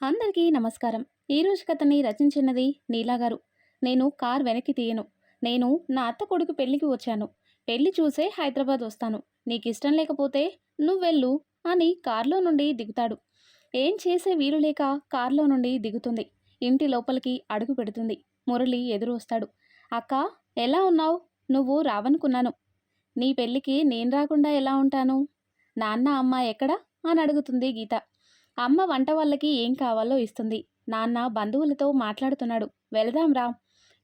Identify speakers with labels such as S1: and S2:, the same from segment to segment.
S1: అందరికీ నమస్కారం. ఈరోజు కథని రచించినది నీలా గారు. నేను కార్ వెనక్కి తీయను. నేను నా అత్త కొడుకు పెళ్లికి వచ్చాను. పెళ్లి చూసే హైదరాబాద్ వస్తాను. నీకిష్టం లేకపోతే నువ్వెళ్ళు అని కార్లో నుండి దిగుతాడు. ఏం చేసే వీలు లేక కార్లో నుండి దిగుతుంది. ఇంటి లోపలికి అడుగు పెడుతుంది. మురళి ఎదురు వస్తాడు. అక్క, ఎలా ఉన్నావు? నువ్వు రావనుకున్నాను. నీ పెళ్ళికి నేను రాకుండా ఎలా ఉంటాను? నాన్న అమ్మ ఎక్కడా అని అడుగుతుంది గీత. అమ్మ వంట వాళ్ళకి ఏం కావాలో ఇస్తుంది. నాన్న బంధువులతో మాట్లాడుతున్నాడు. వెళదాంరా.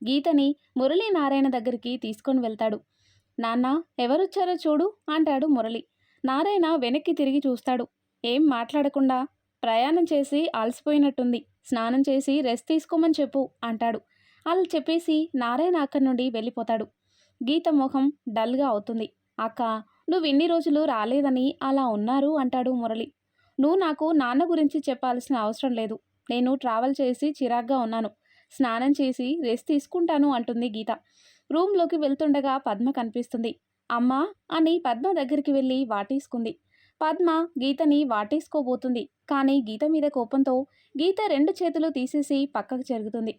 S1: గీతని మురళీ నారాయణ దగ్గరికి తీసుకొని వెళ్తాడు. నాన్న, ఎవరొచ్చారో చూడు అంటాడు మురళి. నారాయణ వెనక్కి తిరిగి చూస్తాడు. ఏం మాట్లాడకుండా, ప్రయాణం చేసి అలసిపోయినట్టుంది, స్నానం చేసి రెస్ట్ తీసుకోమని చెప్పు అంటాడు. అలా చెప్పేసి నారాయణ అక్కడి నుండి వెళ్ళిపోతాడు. గీత మొహం డల్గా అవుతుంది. అక్క, నువ్వు ఇన్ని రోజులు రాలేదని అలా ఉన్నారు అంటాడు మురళి. నువ్వు నాకు నాన్న గురించి చెప్పాల్సిన అవసరం లేదు. నేను ట్రావెల్ చేసి చిరాగ్గా ఉన్నాను. స్నానం చేసి రెస్ట్ తీసుకుంటాను అంటుంది గీత. రూమ్లోకి వెళ్తుండగా పద్మ కనిపిస్తుంది. అమ్మా అని పద్మ దగ్గరికి వెళ్ళి వాటేసుకుంది. పద్మ గీతని వాటేసుకోబోతుంది. కానీ గీత మీద కోపంతో గీత 2 చేతులు తీసేసి పక్కకు జరుగుతుంది.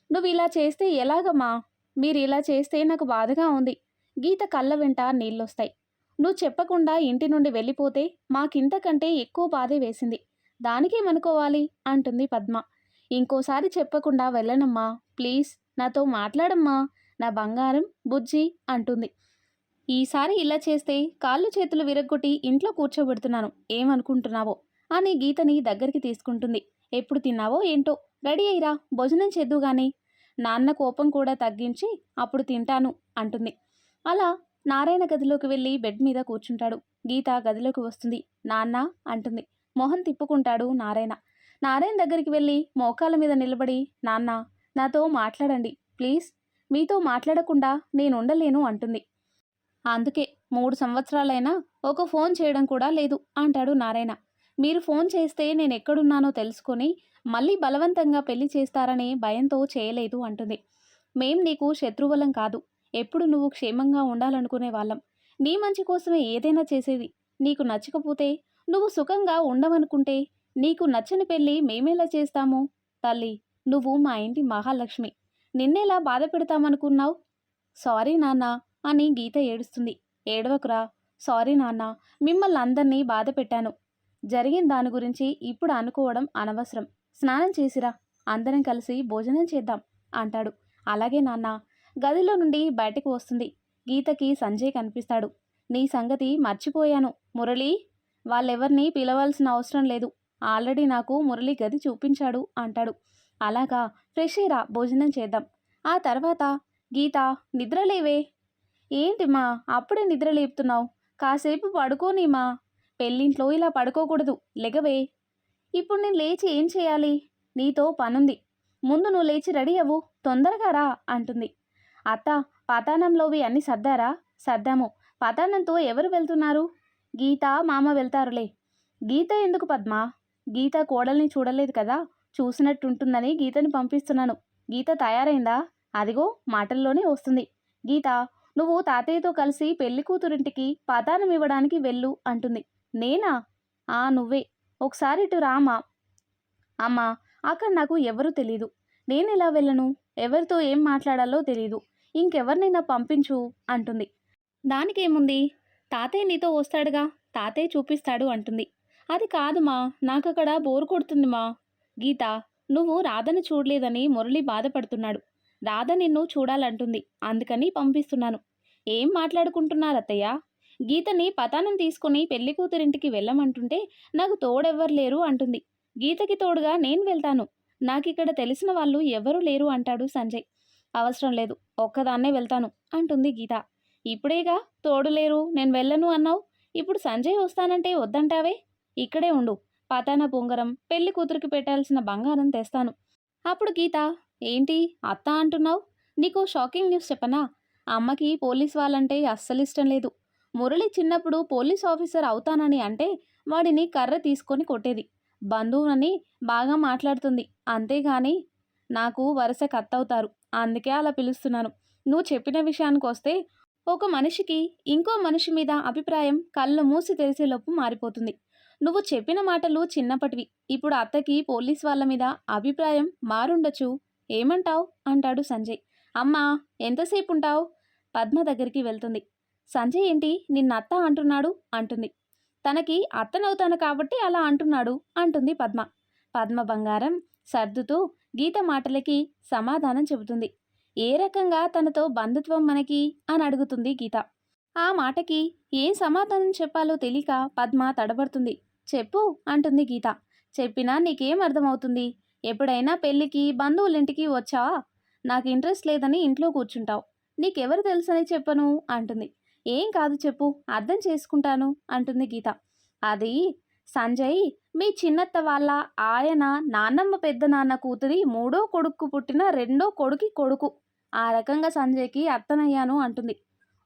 S1: నువ్వు ఇలా చేస్తే ఎలాగమ్మా? మీరు ఇలా చేస్తే నాకు బాధగా ఉంది. గీత కళ్ళ వెంట నీళ్ళొస్తాయి. నువ్వు చెప్పకుండా ఇంటి నుండి వెళ్ళిపోతే మాకింతకంటే ఎక్కువ బాధే వేసింది. దానికేమనుకోవాలి అంటుంది పద్మ. ఇంకోసారి చెప్పకుండా వెళ్ళనమ్మా, ప్లీజ్ నాతో మాట్లాడమ్మా, నా బంగారం బుజ్జి అంటుంది. ఈసారి ఇలా చేస్తే కాళ్ళు చేతులు విరగ్గొట్టి ఇంట్లో కూర్చోబెడుతున్నాను, ఏమనుకుంటున్నావో అని గీతని దగ్గరికి తీసుకుంటుంది. ఎప్పుడు తిన్నావో ఏంటో, రెడీ అయ్యిరా, భోజనం చేద్దుగాని. నాన్న కోపం కూడా తగ్గించి అప్పుడు తింటాను అంటుంది. అలా నారాయణ గదిలోకి వెళ్ళి బెడ్ మీద కూర్చుంటాడు. గీత గదిలోకి వస్తుంది. నాన్న అంటుంది. మొహం తిప్పుకుంటాడు నారాయణ. నారాయణ దగ్గరికి వెళ్ళి మోకాల మీద నిలబడి, నాన్న నాతో మాట్లాడండి ప్లీజ్, మీతో మాట్లాడకుండా నేను ఉండలేను అంటుంది. అందుకే 3 సంవత్సరాలైనా ఒక ఫోన్ చేయడం కూడా లేదు అంటాడు నారాయణ. మీరు ఫోన్ చేస్తే నేను ఎక్కడున్నానో తెలుసుకొని మళ్ళీ బలవంతంగా పెళ్లి చేస్తారనే భయంతో చేయలేదు అంటుంది. మేం నీకు శత్రువులం కాదు, ఎప్పుడు నువ్వు క్షేమంగా ఉండాలనుకునే వాళ్ళం. నీ మంచి కోసమే ఏదైనా చేసేది. నీకు నచ్చకపోతే, నువ్వు సుఖంగా ఉండవనుకుంటే నీకు నచ్చని పెళ్ళి మేమేలా చేస్తాము? తల్లి, నువ్వు మా ఇంటి మహాలక్ష్మి, నిన్నెలా బాధ పెడతామనుకున్నావు? సారీ నాన్న అని గీత ఏడుస్తుంది. ఏడవకురా. సారీ నాన్న, మిమ్మల్ని అందరినీ బాధ పెట్టాను. జరిగిన దాని గురించి ఇప్పుడు అనుకోవడం అనవసరం. స్నానం చేసిరా, అందరం కలిసి భోజనం చేద్దాం అంటాడు. అలాగే నాన్న. గదిలో నుండి బయటకు వస్తుంది. గీతకి సంజయ్ కనిపిస్తాడు. నీ సంగతి మర్చిపోయాను మురళి, వాళ్ళెవరినీ పిలవాల్సిన అవసరం లేదు. ఆల్రెడీ నాకు మురళి గది చూపించాడు అంటాడు. అలాగా, ఫ్రెష్ అయ్యిరా, భోజనం చేద్దాం. ఆ తర్వాత గీత, నిద్రలేవే. ఏంటి మా అప్పుడే నిద్ర లేపుతున్నావు? కాసేపు పడుకోనీమా. పెళ్ళింట్లో ఇలా పడుకోకూడదు, లెగవే. ఇప్పుడు నేను లేచి ఏం చేయాలి? నీతో పనుంది. ముందు నువ్వు లేచి రెడీ అవ్వు, తొందరగా రా అంటుంది. అత్త, పతానంలోవి అన్నీ సర్దారా? సర్దాము. పతానంతో ఎవరు వెళ్తున్నారు? గీత మామ వెళ్తారులే. గీత ఎందుకు పద్మ? గీత కోడల్ని చూడలేదు కదా, చూసినట్టుంటుందని గీతని పంపిస్తున్నాను. గీత తయారైందా? అదిగో మాటల్లోనే వస్తుంది. గీత, నువ్వు తాతయ్యతో కలిసి పెళ్లి కూతురింటికి పతానం ఇవ్వడానికి వెళ్ళు అంటుంది. నేనా? నువ్వే. ఒకసారి ఇటు రామా. అమ్మా, అక్కడ నాకు ఎవరూ తెలీదు. నేనెలా వెళ్ళను? ఎవరితో ఏం మాట్లాడాలో తెలీదు. ఇంకెవరినైనా పంపించు అంటుంది. దానికేముంది, తాతయ్య నీతో వస్తాడుగా, తాతయ్య చూపిస్తాడు అంటుంది. అది కాదుమా, నాకక్కడ బోరు కొడుతుంది మా. గీత, నువ్వు రాధని చూడలేదని మురళి బాధపడుతున్నాడు. రాధ నిన్ను చూడాలంటుంది, అందుకని పంపిస్తున్నాను. ఏం మాట్లాడుకుంటున్నారత్తయ్య? గీతని పతానం తీసుకుని పెళ్లి కూతురింటికి వెళ్ళమంటుంటే నాకు తోడెవ్వరు లేరు అంటుంది. గీతకి తోడుగా నేను వెళ్తాను, నాకిక్కడ తెలిసిన వాళ్ళు ఎవరూ లేరు అంటాడు సంజయ్. అవసరం లేదు, ఒక్కదాన్నే వెళ్తాను అంటుంది గీత. ఇప్పుడేగా తోడు లేరు, నేను వెళ్ళను అన్నావు. ఇప్పుడు సంజయ్ వస్తానంటే వద్దంటావే. ఇక్కడే ఉండు, పతాన పొంగరం, పెళ్లి కూతురికి పెట్టాల్సిన బంగారం తెస్తాను. అప్పుడు గీత, ఏంటి అత్త అంటున్నావు? నీకు షాకింగ్ న్యూస్ చెప్పనా? అమ్మకి పోలీస్ వాళ్ళంటే అస్సలు ఇష్టం లేదు. మురళి చిన్నప్పుడు పోలీస్ ఆఫీసర్ అవుతానని అంటే వాడిని కర్ర తీసుకొని కొట్టేది. బంధువునని బాగా మాట్లాడుతుంది, అంతేగాని నాకు వరుస కత్తవుతారు, అందుకే అలా పిలుస్తున్నాను. నువ్వు చెప్పిన విషయానికి వస్తే, ఒక మనిషికి ఇంకో మనిషి మీద అభిప్రాయం కళ్ళు మూసి తెరిచేలోపు మారిపోతుంది. నువ్వు చెప్పిన మాటలు చిన్నప్పటివి. ఇప్పుడు అత్తకి పోలీస్ వాళ్ళ మీద అభిప్రాయం మారుండొచ్చు. ఏమంటావ్? అంటాడు సంజయ్. అమ్మా, ఎంతసేపుంటావ్? పద్మ దగ్గరికి వెళ్తుంది. సంజయ్ ఏంటి నిన్నత్త అంటున్నాడు అంటుంది. తనకి అత్తనవుతాను కాబట్టి అలా అంటున్నాడు అంటుంది పద్మ. పద్మ బంగారం సర్దుతూ గీత మాటలకి సమాధానం చెబుతుంది. ఏ రకంగా తనతో బంధుత్వం మనకి అని అడుగుతుంది గీత. ఆ మాటకి ఏం సమాధానం చెప్పాలో తెలియక పద్మ తడబడుతుంది. చెప్పు అంటుంది గీత. చెప్పినా నీకేం అర్థమవుతుంది? ఎప్పుడైనా పెళ్ళికి బంధువులింటికి వచ్చావా? నాకు ఇంట్రెస్ట్ లేదని ఇంట్లో కూర్చుంటావు. నీకెవరు తెలుసని చెప్పను అంటుంది. ఏం కాదు చెప్పు, అర్థం చేసుకుంటాను అంటుంది గీత. అది సంజయ్ మీ చిన్నత్త వాళ్ళ ఆయన నాన్నమ్మ పెద్ద నాన్న కూతురి మూడో కొడుకు పుట్టిన రెండో కొడుకి కొడుకు. ఆ రకంగా సంజయ్కి అత్తనయ్యాను అంటుంది.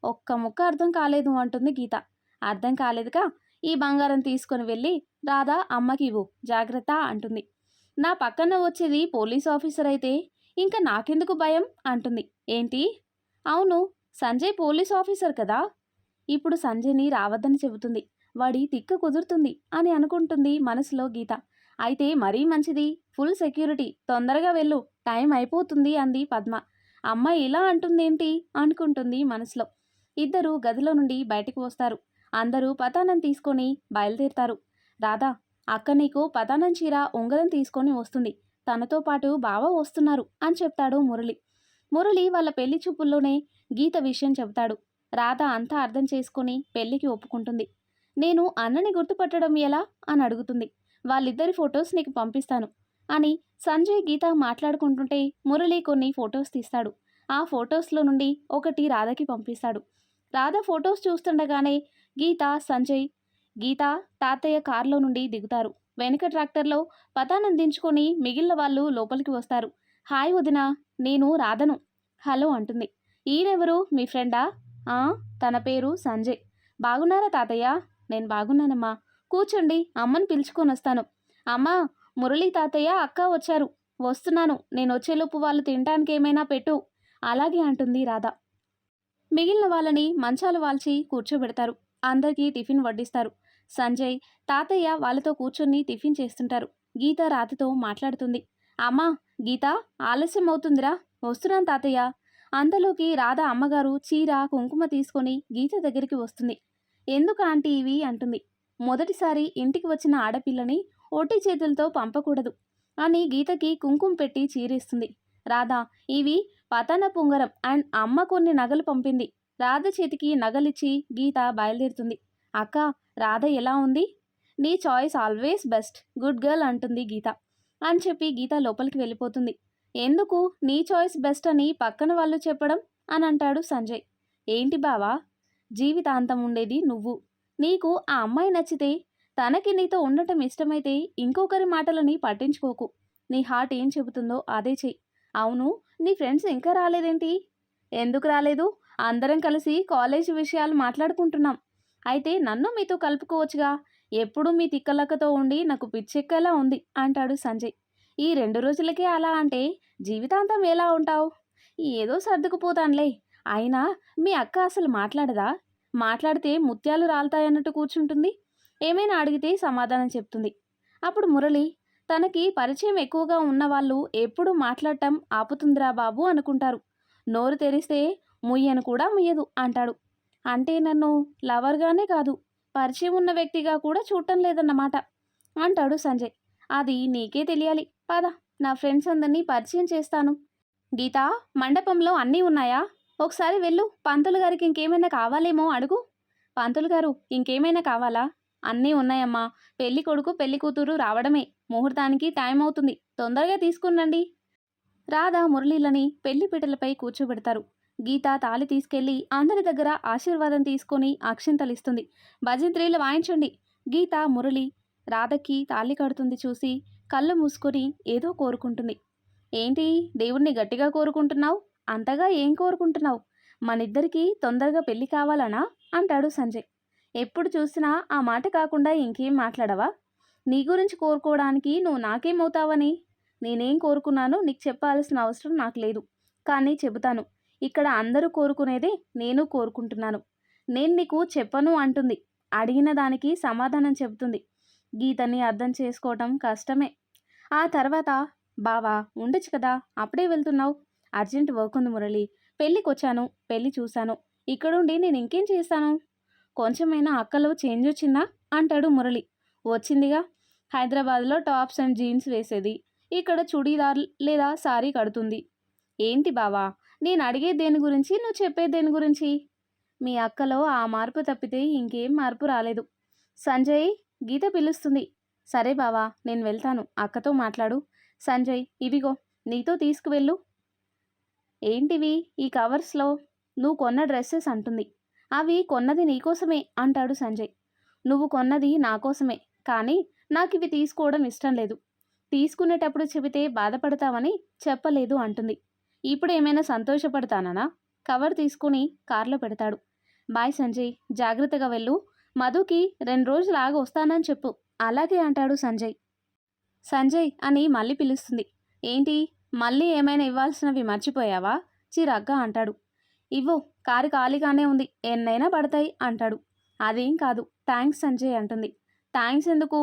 S1: ఒక్క ముక్క అర్థం కాలేదు అంటుంది గీత. అర్థం కాలేదుగా, ఈ బంగారం తీసుకొని వెళ్ళి రాధా అమ్మకి ఇవ్వు, జాగ్రత్త అంటుంది. నా పక్కన వచ్చేది పోలీస్ ఆఫీసర్ అయితే ఇంకా నాకెందుకు భయం అంటుంది. ఏంటి? అవును, సంజయ్ పోలీస్ ఆఫీసర్ కదా. ఇప్పుడు సంజయ్ని రావద్దని చెబుతుంది. వాడి తిక్క కుదురుతుంది అని అనుకుంటుంది మనసులో గీత. అయితే మరీ మంచిది, ఫుల్ సెక్యూరిటీ, తొందరగా వెళ్ళు, టైం అయిపోతుంది అంది పద్మ. అమ్మ ఇలా అంటుందేంటి అనుకుంటుంది మనసులో. ఇద్దరు గదిలో నుండి బయటకు వస్తారు. అందరూ పతానం తీసుకొని బయలుదేరుతారు. రాధా, అక్క నీకు పతానం చీర ఉంగరం తీసుకొని వస్తుంది. తనతో పాటు బావ వస్తున్నారు అని చెప్తాడు మురళి. మురళి వాళ్ళ పెళ్లి చూపుల్లోనే గీత విషయం చెబుతాడు. రాధ అంతా అర్థం చేసుకుని పెళ్లికి ఒప్పుకుంటుంది. నేను అన్నని గుర్తుపట్టడం ఎలా అని అడుగుతుంది. వాళ్ళిద్దరి ఫొటోస్ నీకు పంపిస్తాను అని సంజయ్ గీత మాట్లాడుకుంటుంటే మురళి కొన్ని ఫొటోస్ తీస్తాడు. ఆ ఫొటోస్లో నుండి ఒకటి రాధకి పంపిస్తాడు. రాధ ఫొటోస్ చూస్తుండగానే గీత తాతయ్య కారులో నుండి దిగుతారు. వెనుక ట్రాక్టర్లో పతానం దించుకొని మిగిలిన వాళ్ళు లోపలికి వస్తారు. హాయ్ వదినా, నేను రాధను. హలో అంటుంది. ఈయనెవరు, మీ ఫ్రెండా? తన పేరు సంజయ్. బాగున్నారా తాతయ్య? నేను బాగున్నానమ్మా. కూర్చోండి, అమ్మని పిలుచుకొని వస్తాను. అమ్మా, మురళి తాతయ్య అక్క వచ్చారు. వస్తున్నాను, నేను వచ్చేలోపు వాళ్ళు తినటానికి ఏమైనా పెట్టు. అలాగే అంటుంది రాధ. మిగిలిన వాళ్ళని మంచాలు వాల్చి కూర్చోబెడతారు. అందరికీ టిఫిన్ వడ్డిస్తారు. సంజయ్ తాతయ్య వాళ్ళతో కూర్చొని టిఫిన్ చేస్తుంటారు. గీత రాధతో మాట్లాడుతుంది. అమ్మా, గీత ఆలస్యం అవుతుందిరా, వస్తున్నాను తాతయ్య. అంతలోకి రాధ అమ్మగారు చీర కుంకుమ తీసుకొని గీత దగ్గరికి వస్తుంది. ఎందుకు ఆంటీ ఇవి అంటుంది. మొదటిసారి ఇంటికి వచ్చిన ఆడపిల్లని ఒట్టి చేతులతో పంపకూడదు అని గీతకి కుంకుమ పెట్టి చీరేస్తుంది. రాధ, ఇవి పతన పుంగరం అండ్ అమ్మ కొన్ని నగలు పంపింది. రాధ చేతికి నగలిచ్చి గీత బయలుదేరుతుంది. అక్క, రాధ ఎలా ఉంది? నీ choice always best, good girl అంటుంది గీత. అని చెప్పి గీత లోపలికి వెళ్ళిపోతుంది. ఎందుకు నీ చాయిస్ బెస్ట్ అని పక్కన వాళ్ళు చెప్పడం అని అంటాడు సంజయ్. ఏంటి బావా, జీవితాంతం ఉండేది నువ్వు. నీకు ఆ అమ్మాయి నచ్చితే, తనకి నీతో ఉండటం ఇష్టమైతే ఇంకొకరి మాటలని పట్టించుకోకు. నీ హార్ట్ ఏం చెబుతుందో అదే చెయ్యి. అవును, నీ ఫ్రెండ్స్ ఇంకా రాలేదేంటి? ఎందుకు రాలేదు? అందరం కలిసి కాలేజీ విషయాలు మాట్లాడుకుంటున్నాం. అయితే నన్ను మీతో కలుపుకోవచ్చుగా. ఎప్పుడు మీ తిక్కలక్కతో ఉండి నాకు పిచ్చెక్కేలా ఉంది అంటాడు సంజయ్. ఈ 2 రోజులకే అలా అంటే జీవితాంతం ఎలా ఉంటావు? ఏదో సర్దుకుపోతానులే. అయినా మీ అక్క అసలు మాట్లాడదా? మాట్లాడితే ముత్యాలు రాలుతాయన్నట్టు కూర్చుంటుంది. ఏమైనా అడిగితే సమాధానం చెప్తుంది. అప్పుడు మురళి, తనకి పరిచయం ఎక్కువగా ఉన్నవాళ్ళు ఎప్పుడు మాట్లాడటం ఆపుతుందిరా బాబు అనుకుంటారు. నోరు తెరిస్తే ముయ్యను కూడా ముయ్యదు అంటాడు. అంటే నన్ను లవర్గానే కాదు, పరిచయం ఉన్న వ్యక్తిగా కూడా చూడటం లేదన్నమాట అంటాడు సంజయ్. అది నీకే తెలియాలి. పద, నా ఫ్రెండ్స్ అందరినీ పరిచయం చేస్తాను. గీత, మండపంలో అన్నీ ఉన్నాయా? ఒకసారి వెళ్ళు. పంతులు గారికి ఇంకేమైనా కావాలేమో అడుగు. పంతులు గారు, ఇంకేమైనా కావాలా? అన్నీ ఉన్నాయమ్మా. పెళ్లి కొడుకు పెళ్లి కూతురు రావడమే. ముహూర్తానికి టైం అవుతుంది, తొందరగా తీసుకునండి. రాధా మురళీలని పెళ్లి పీటలపై కూర్చోబెడతారు. గీత తాళి తీసుకెళ్లి అందరి దగ్గర ఆశీర్వాదం తీసుకొని అక్షింతలిస్తుంది. భజంత్రీలు వాయించండి. గీత మురళి రాధకి తాళి కడుతుంది చూసి కళ్ళు మూసుకొని ఏదో కోరుకుంటుంది. ఏంటి దేవుణ్ణి గట్టిగా కోరుకుంటున్నావు? అంతగా ఏం కోరుకుంటున్నావు? మనిద్దరికీ తొందరగా పెళ్లి కావాలనా అంటాడు సంజయ్. ఎప్పుడు చూసినా ఆ మాట కాకుండా ఇంకేం మాట్లాడవా? నీ గురించి కోరుకోవడానికి నువ్వు నాకేమవుతావని? నేనేం కోరుకున్నానో నీకు చెప్పాల్సిన అవసరం నాకు లేదు, కానీ చెబుతాను. ఇక్కడ అందరూ కోరుకునేదే నేను కోరుకుంటున్నాను. నేను నీకు చెప్పను అంటుంది. అడిగిన దానికి సమాధానం చెబుతుంది. గీతని అర్థం చేసుకోవటం కష్టమే. ఆ తర్వాత బావా ఉండొచ్చు కదా, అప్పుడే వెళ్తున్నావు? అర్జెంట్ వర్క్ ఉంది మురళి. పెళ్ళికొచ్చాను, పెళ్ళి చూశాను. ఇక్కడుండి నేను ఇంకేం చేస్తాను? కొంచెమైనా అక్కలో చేంజ్ వచ్చిందా అంటాడు మురళి. వచ్చిందిగా. హైదరాబాద్లో టాప్స్ అండ్ జీన్స్ వేసేది, ఇక్కడ చుడీదార్ లేదా సారీ కడుతుంది. ఏంటి బావా, నేను అడిగేది దేని గురించి, నువ్వు చెప్పేది దేని గురించి? మీ అక్కలో ఆ మార్పు తప్పితే ఇంకేం మార్పు రాలేదు. సంజయ్, గీత పిలుస్తుంది. సరే బావా, నేను వెళ్తాను, అక్కతో మాట్లాడు. సంజయ్, ఇవిగో, నీతో తీసుకువెళ్ళు. ఏంటివి ఈ కవర్స్లో? నువ్వు కొన్న డ్రెస్సెస్ అంటుంది. అవి కొన్నది నీకోసమే అంటాడు సంజయ్. నువ్వు కొన్నది నా కోసమే, కానీ నాకు ఇవి తీసుకోవడం ఇష్టం లేదు. తీసుకునేటప్పుడు చెబితే బాధపడతావని చెప్పలేదు అంటుంది. ఇప్పుడు ఏమైనా సంతోషపడతానా? కవర్ తీసుకుని కార్లో పెడతాడు. బాయ్ సంజయ్, జాగ్రత్తగా వెళ్ళు. మధుకి 2 రోజులు ఆగి వస్తానని చెప్పు. అలాగే అంటాడు సంజయ్. సంజయ్ అని మళ్ళీ పిలుస్తుంది. ఏంటి, మళ్ళీ ఏమైనా ఇవ్వాల్సినవి మర్చిపోయావా? చిరాగ్గా అంటాడు. ఇవ్వు, కారు ఖాళీగానే ఉంది, ఎన్నైనా పడతాయి అంటాడు. అదేం కాదు, థ్యాంక్స్ సంజయ్ అంటుంది. థ్యాంక్స్ ఎందుకు?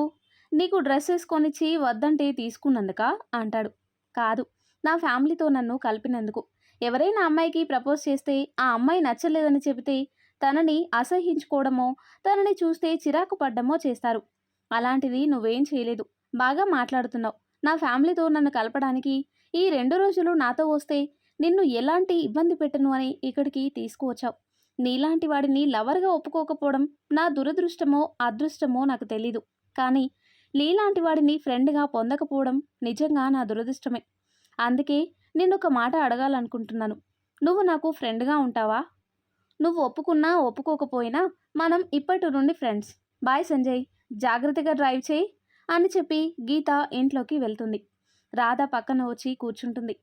S1: నీకు డ్రెస్సెస్ కొనిచ్చి వద్దంటే తీసుకున్నందుకా అంటాడు. కాదు, నా ఫ్యామిలీతో నన్ను కలిపినందుకు. ఎవరైనా అమ్మాయికి ప్రపోజ్ చేస్తే ఆ అమ్మాయి నచ్చలేదని చెబితే తనని అసహించుకోవడమో, తనని చూస్తే చిరాకు పడ్డమో చేస్తారు. అలాంటిది నువ్వేం చేయలేదు. బాగా మాట్లాడుతున్నావు. నా ఫ్యామిలీతో నన్ను కలపడానికి ఈ 2 రోజులు నాతో వస్తే నిన్ను ఎలాంటి ఇబ్బంది పెట్టను అని ఇక్కడికి తీసుకువచ్చావు. నీలాంటి వాడిని లవర్గా ఒప్పుకోకపోవడం నా దురదృష్టమో అదృష్టమో నాకు తెలీదు, కానీ నీలాంటి వాడిని ఫ్రెండ్గా పొందకపోవడం నిజంగా నా దురదృష్టమే. అందుకే నిన్నొక మాట అడగాలనుకుంటున్నాను. నువ్వు నాకు ఫ్రెండ్గా ఉంటావా? నువ్వు ఒప్పుకున్నా ఒప్పుకోకపోయినా మనం ఇప్పటి నుండి ఫ్రెండ్స్. బాయ్ సంజయ్, జాగ్రత్తగా డ్రైవ్ చేయి అని చెప్పి గీత ఇంట్లోకి వెళ్తుంది. రాధ పక్కన వచ్చి కూర్చుంటుంది.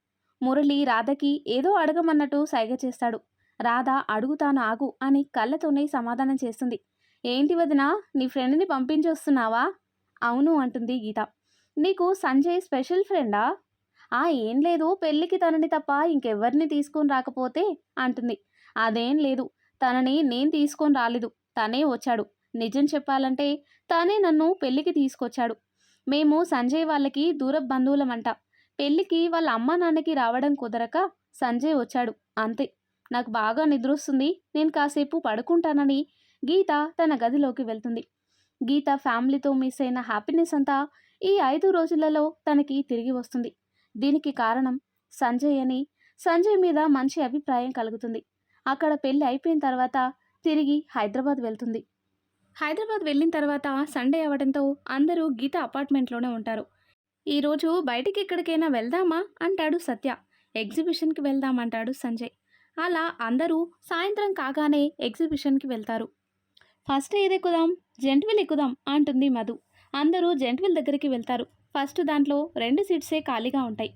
S1: మురళి రాధకి ఏదో అడగమన్నట్టు సైగ చేస్తాడు. రాధ అడుగుతాను ఆగు అని కళ్ళతోనే సమాధానం చేస్తుంది. ఏంటి వదినా, నీ ఫ్రెండ్ని పంపించొస్తున్నావా? అవును అంటుంది గీత. నీకు సంజయ్ స్పెషల్ ఫ్రెండా? ఏం లేదు, పెళ్ళికి తనని తప్ప ఇంకెవ్వరిని తీసుకొని రాకపోతే అంటుంది. అదేం లేదు, తనని నేను తీసుకొని రాలేదు, తనే వచ్చాడు. నిజం చెప్పాలంటే తనే నన్ను పెళ్ళికి తీసుకొచ్చాడు. మేము సంజయ్ వాళ్ళకి దూర బంధువులమంట. పెళ్ళికి వాళ్ళ అమ్మా నాన్నకి రావడం కుదరక సంజయ్ వచ్చాడు, అంతే. నాకు బాగా నిద్రొస్తుంది, నేను కాసేపు పడుకుంటానని గీత తన గదిలోకి వెళ్తుంది. గీత ఫ్యామిలీతో మిస్ అయిన హ్యాపీనెస్ అంతా ఈ 5 రోజులలో తనకి తిరిగి వస్తుంది. దీనికి కారణం సంజయ్ అని. సంజయ్ మీద మంచి అభిప్రాయం కలుగుతుంది. అక్కడ పెళ్ళి అయిపోయిన తర్వాత తిరిగి హైదరాబాద్ వెళ్తుంది. హైదరాబాద్ వెళ్ళిన తర్వాత సండే అవ్వడంతో అందరూ గీత అపార్ట్మెంట్లోనే ఉంటారు. ఈరోజు బయటికి ఎక్కడికైనా వెళ్దామా అంటాడు సత్య. ఎగ్జిబిషన్కి వెళ్దామంటాడు సంజయ్. అలా అందరూ సాయంత్రం కాగానే ఎగ్జిబిషన్కి వెళ్తారు. ఫస్ట్ ఏది ఎక్కుదాం? జెంట్విల్ ఎక్కుదాం అంటుంది మధు. అందరూ జెంట్విల్ దగ్గరికి వెళ్తారు. ఫస్ట్ దాంట్లో 2 సీట్సే ఖాళీగా ఉంటాయి.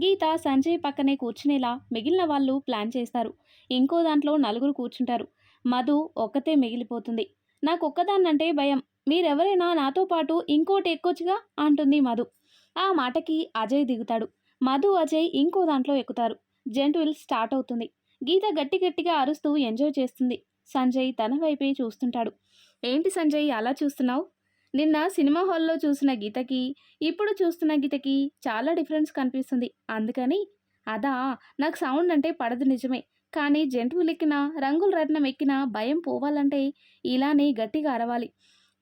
S1: గీత సంజయ్ పక్కనే కూర్చునేలా మిగిలిన వాళ్ళు ప్లాన్ చేస్తారు. ఇంకో దాంట్లో 4 కూర్చుంటారు. మధు ఒక్కతే మిగిలిపోతుంది. నాకొక్కదాన్నంటే భయం, మీరెవరైనా నాతో పాటు ఇంకోటి ఎక్కొచ్చుగా అంటుంది మధు. ఆ మాటకి అజయ్ దిగుతాడు. మధు అజయ్ ఇంకో దాంట్లో ఎక్కుతారు. జెంట్విల్ స్టార్ట్ అవుతుంది. గీత గట్టి గట్టిగా అరుస్తూ ఎంజాయ్ చేస్తుంది. సంజయ్ తన వైపే చూస్తుంటాడు. ఏంటి సంజయ్ అలా చూస్తున్నావు? నిన్న సినిమా హాల్లో చూసిన గీతకి ఇప్పుడు చూస్తున్న గీతకి చాలా డిఫరెన్స్ కనిపిస్తుంది. అందుకని. అదా, నాకు సౌండ్ అంటే పడదు నిజమే, కానీ జంతువులు ఎక్కిన, రంగుల రత్నం ఎక్కిన భయం పోవాలంటే ఇలానే గట్టిగా అరవాలి.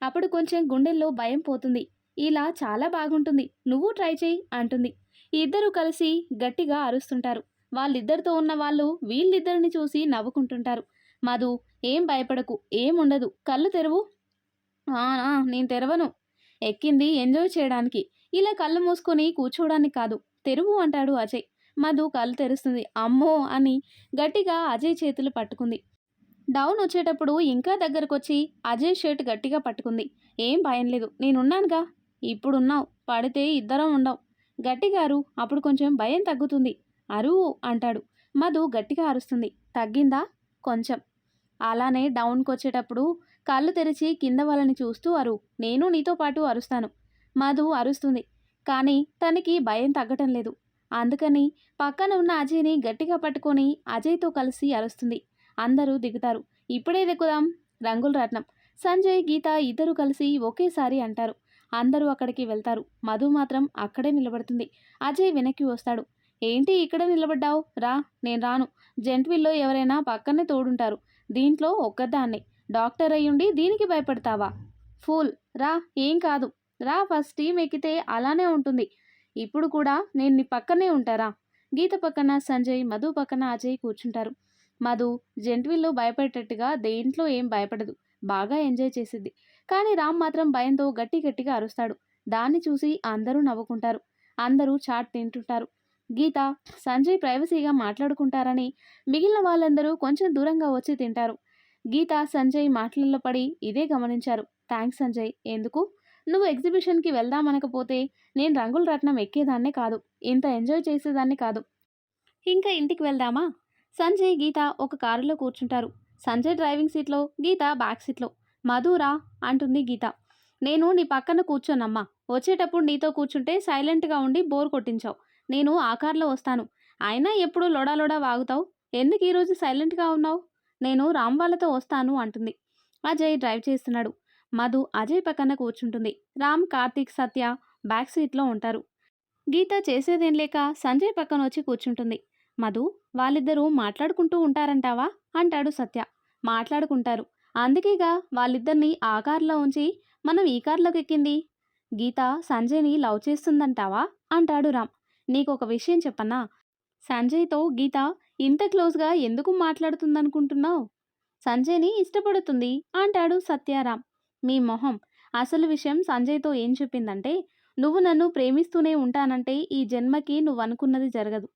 S1: అప్పుడు కొంచెం గుండెల్లో భయం పోతుంది. ఇలా చాలా బాగుంటుంది, నువ్వు ట్రై చేయి అంటుంది. ఇద్దరూ కలిసి గట్టిగా అరుస్తుంటారు. వాళ్ళిద్దరితో ఉన్న వాళ్ళు వీళ్ళిద్దరిని చూసి నవ్వుకుంటుంటారు. మధు, ఏం భయపడకు, ఏముండదు, కళ్ళు తెరువు. నేను తెరవను. ఎక్కింది ఎంజాయ్ చేయడానికి, ఇలా కళ్ళు మూసుకొని కూర్చోడానికి కాదు, తెరువు అంటాడు అజయ్. మధు కళ్ళు తెరుస్తుంది. అమ్మో అని గట్టిగా అజయ్ చేతులు పట్టుకుంది. డౌన్ వచ్చేటప్పుడు ఇంకా దగ్గరకొచ్చి అజయ్ షర్ట్ గట్టిగా పట్టుకుంది. ఏం భయం లేదు, నేనున్నానుగా. ఇప్పుడున్నావు, పడితే ఇద్దరం ఉండవు. గట్టిగా అరు, అప్పుడు కొంచెం భయం తగ్గుతుంది. అరువు అంటాడు. మధు గట్టిగా అరుస్తుంది. తగ్గిందా? కొంచెం. అలానే డౌన్కి వచ్చేటప్పుడు కళ్ళు తెరిచి కింద వాళ్ళని చూస్తూ అరు, నేను నీతో పాటు అరుస్తాను. మధు అరుస్తుంది, కానీ తనకి భయం తగ్గటం లేదు. అందుకని పక్కన ఉన్న అజయ్ని గట్టిగా పట్టుకొని అజయ్తో కలిసి అరుస్తుంది. అందరూ దిగుతారు. ఇప్పుడే దిగుదాం, రంగుల రత్నం. సంజయ్, గీత ఇద్దరు కలిసి ఒకేసారి అంటారు. అందరూ అక్కడికి వెళ్తారు. మధు మాత్రం అక్కడే నిలబడుతుంది. అజయ్ వెనక్కి వస్తాడు. ఏంటి ఇక్కడ నిలబడ్డావు? రా. నేను రాను. జెంట్విల్లో ఎవరైనా పక్కనే తోడుంటారు. దీంట్లో ఒక్కదాన్నే. డాక్టర్ అయ్యుండి దీనికి భయపడతావా? ఫూల్. రా. ఏం కాదు. రా. ఫస్ట్ టీం ఎక్కితే అలానే ఉంటుంది. ఇప్పుడు కూడా నేను నీ పక్కనే ఉంటారా? గీత పక్కన సంజయ్, మధు పక్కన అజయ్ కూర్చుంటారు. మధు జెంట్విల్లో భయపడేటట్టుగా దేంట్లో ఏం భయపడదు. బాగా ఎంజాయ్ చేసిద్ది. కానీ రామ్ మాత్రం భయంతో గట్టి గట్టిగా అరుస్తాడు. దాన్ని చూసి అందరూ నవ్వుకుంటారు. అందరూ చాట్ తింటుంటారు. గీత, సంజయ్ ప్రైవసీగా మాట్లాడుకుంటారని మిగిలిన వాళ్ళందరూ కొంచెం దూరంగా వచ్చి తింటారు. గీత సంజయ్ మాటలలో పడి ఇదే గమనించారు. థ్యాంక్స్ సంజయ్. ఎందుకు? నువ్వు ఎగ్జిబిషన్కి వెళ్దామనకపోతే నేను రంగుల రత్నం ఎక్కేదాన్నే కాదు. ఇంత ఎంజాయ్ చేసేదాన్ని కాదు. ఇంకా ఇంటికి వెళ్దామా? సంజయ్, గీత ఒక కారులో కూర్చుంటారు. సంజయ్ డ్రైవింగ్ సీట్లో, గీత బ్యాక్ సీట్లో. మధురా అంటుంది గీత. నేను నీ పక్కన కూర్చోనమ్మా. వచ్చేటప్పుడు నీతో కూర్చుంటే సైలెంట్గా ఉండి బోర్ కొట్టించావు. నేను ఆ కార్లో వస్తాను. అయినా ఎప్పుడు లొడా వాగుతావు. ఎందుకు ఈరోజు సైలెంట్గా ఉన్నావు? నేను రామ్ వాళ్ళతో వస్తాను అంటుంది. అజయ్ డ్రైవ్ చేస్తున్నాడు. మధు అజయ్ పక్కన కూర్చుంటుంది. రామ్, కార్తీక్, సత్య బ్యాక్ సీట్లో ఉంటారు. గీత చేసేదేం లేక సంజయ్ పక్కన వచ్చి కూర్చుంటుంది. మధు, వాళ్ళిద్దరూ మాట్లాడుకుంటూ ఉంటారంటావా అంటాడు సత్య. మాట్లాడుకుంటారు. అందుకేగా వాళ్ళిద్దరినీ ఆ కార్లో ఉంచి మనం ఈ కార్లోకి ఎక్కింది. గీత సంజయ్ని లవ్ చేస్తుందంటావా అంటాడు రామ్. నీకొక విషయం చెప్పన్నా? సంజయ్తో గీత ఇంత క్లోజ్గా ఎందుకు మాట్లాడుతుందనుకుంటున్నావు? సంజయ్ని ఇష్టపడుతుంది అంటాడు సత్యారాం. మీ మొహం. అసలు విషయం సంజయ్తో ఏం చెప్పిందంటే, నువ్వు నన్ను ప్రేమిస్తూనే ఉంటానంటే ఈ జన్మకి నువ్వు అనుకున్నది జరగదు.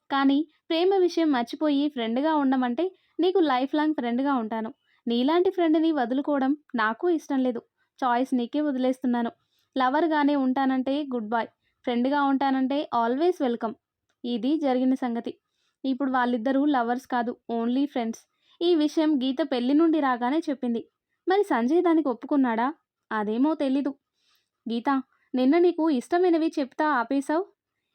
S1: కానీ ప్రేమ విషయం మర్చిపోయి ఫ్రెండ్గా ఉండమంటే నీకు లైఫ్ లాంగ్ ఫ్రెండ్గా ఉంటాను. నీలాంటి ఫ్రెండ్ని వదులుకోవడం నాకు ఇష్టం లేదు. చాయిస్ నీకే వదిలేస్తున్నాను. లవర్గానే ఉంటానంటే గుడ్ బాయ్. ఫ్రెండ్గా ఉంటానంటే ఆల్వేస్ వెల్కమ్. ఇది జరిగిన సంగతి. ఇప్పుడు వాళ్ళిద్దరూ లవర్స్ కాదు, ఓన్లీ ఫ్రెండ్స్. ఈ విషయం గీత పెళ్లి నుండి రాగానే చెప్పింది. మరి సంజయ్ దానికి ఒప్పుకున్నాడా? అదేమో తెలీదు. గీత, నిన్న నీకు ఇష్టమైనవి చెప్తా ఆపేశావు.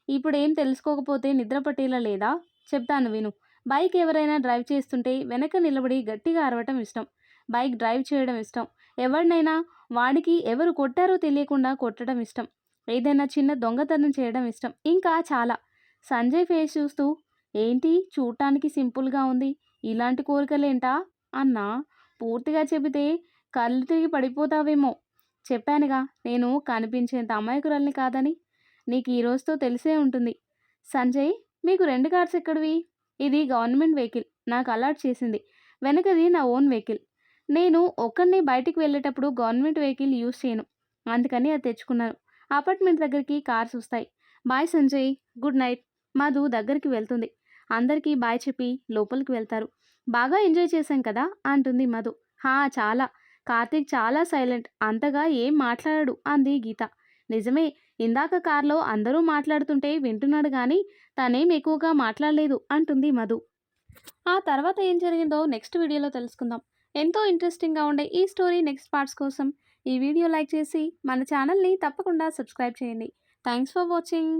S1: ఇప్పుడేం తెలుసుకోకపోతే నిద్ర పట్టేలా లేదా? చెప్తాను విను. బైక్ ఎవరైనా డ్రైవ్ చేస్తుంటే వెనక నిలబడి గట్టిగా అరవటం ఇష్టం. బైక్ డ్రైవ్ చేయడం ఇష్టం. ఎవరినైనా వాడికి ఎవరు కొట్టారో తెలియకుండా కొట్టడం ఇష్టం. ఏదైనా చిన్న దొంగతనం చేయడం ఇష్టం. ఇంకా చాలా. సంజయ్ ఫేస్ చూస్తూ, ఏంటి చూడటానికి సింపుల్గా ఉంది, ఇలాంటి కోరికలేంటా అన్నా? పూర్తిగా చెబితే కళ్ళు తిరిగి పడిపోతావేమో. చెప్పానుగా నేను కనిపించేంత అమాయకురాల్ని కాదని. నీకు ఈ రోజుతో తెలిసే ఉంటుంది. సంజయ్, మీకు 2 కార్స్ ఎక్కడివి? ఇది గవర్నమెంట్ వెహికల్, నాకు అలాట్ చేసింది. వెనకది నా ఓన్ వెహికల్. నేను ఒక్కడిని బయటికి వెళ్ళేటప్పుడు గవర్నమెంట్ వెహికల్ యూజ్ చేయను. అందుకని అది తెచ్చుకున్నాను. అపార్ట్మెంట్ దగ్గరికి కార్స్ వస్తాయి. Bye Sanjay, good night. Madhu దగ్గరికి వెళ్తుంది. అందరికీ బాయ్ చెప్పి లోపలికి వెళ్తారు. బాగా ఎంజాయ్ చేశాం కదా అంటుంది మధు. చాలా. కార్తీక్ చాలా సైలెంట్, అంతగా ఏం మాట్లాడాడు అంది గీత. నిజమే, ఇందాక కార్లో అందరూ మాట్లాడుతుంటే వింటున్నాడు కానీ తనేం ఎక్కువగా మాట్లాడలేదు అంటుంది మధు. ఆ తర్వాత ఏం జరిగిందో నెక్స్ట్ వీడియోలో తెలుసుకుందాం. ఎంతో ఇంట్రెస్టింగ్గా ఉండే ఈ స్టోరీ నెక్స్ట్ పార్ట్స్ కోసం ఈ వీడియో లైక్ చేసి మన ఛానల్ని తప్పకుండా సబ్స్క్రైబ్ చేయండి. Thanks for watching.